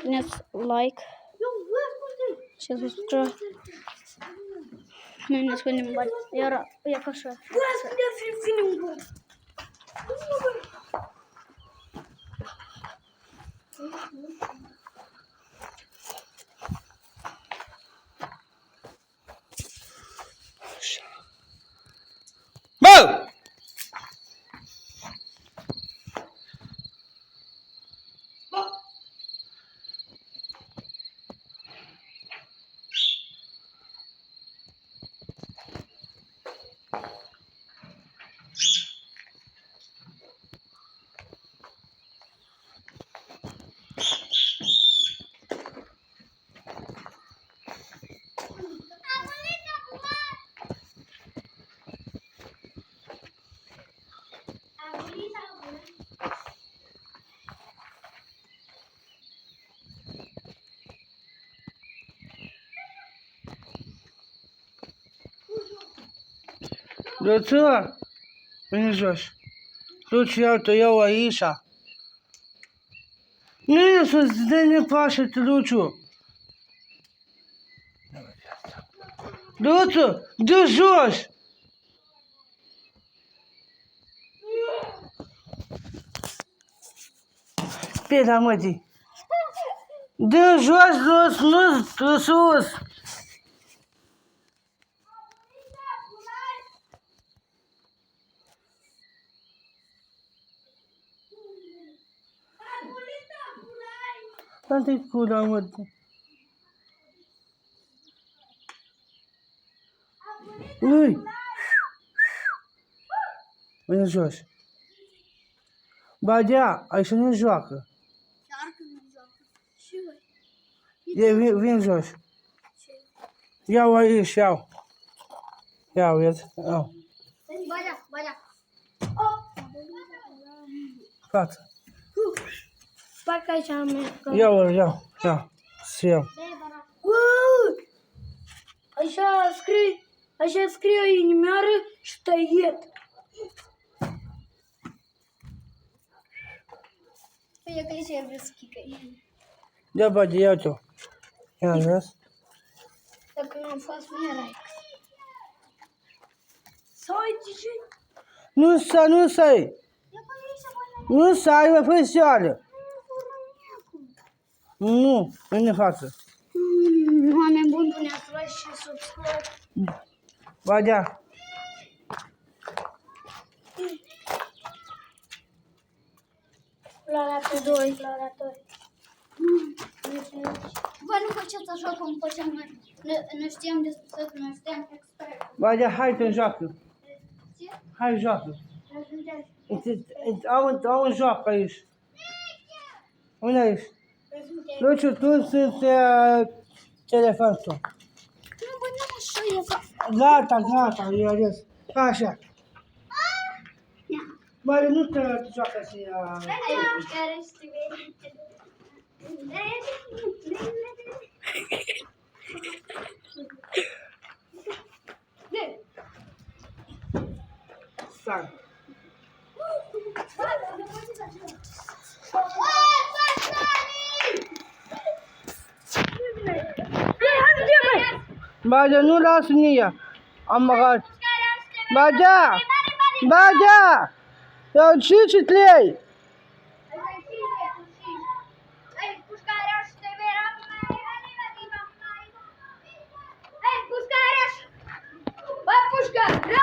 puneți like și subscribe. Noi ne spunem bani. Iar e ca așa. Bă! Luțu, vine jos. Luțu, iau-te, iau aici. Nu e să-ți dă nepașă-te, Luțu. Luțu, dă jos! Pe la mătii. Dă jos, nu sus. Dă-te cula, mă. Ui! Vine jos. Badea, aici nu joacă. Vin jos. Iau aici, iau. Iau, vezi? Iau. Badea. Față. Parcă aici am mers. Iau. Să iau. Așa scrie o inimioară și tăiet. Eu că și vreau să chicăi. Da, băi, iau-te. Ia, vezi? Dacă nu am fost, nu erai. Să uite ce? Nu sai. Nu sai, mă, fă-sioară. Nu, în față. Oameni buni, puneți like și subscribe. Badea. Exploratori. Voi nu faceți așa cum făceam noi. Nu știam despre tot, nu știam expert. Badea, hai te joacă. Ce? Hai, joacă. Au un joc aici. Unde aici? Luciu, tu sunt telefonul tău. Nu, bă, nu așa e fac. Gata, eu ales. Așa. Mare, nu te joacă și... Care Stai. Badea, nu lasă nia. Am măgat. Badea! Eu 5 lei. Pușca!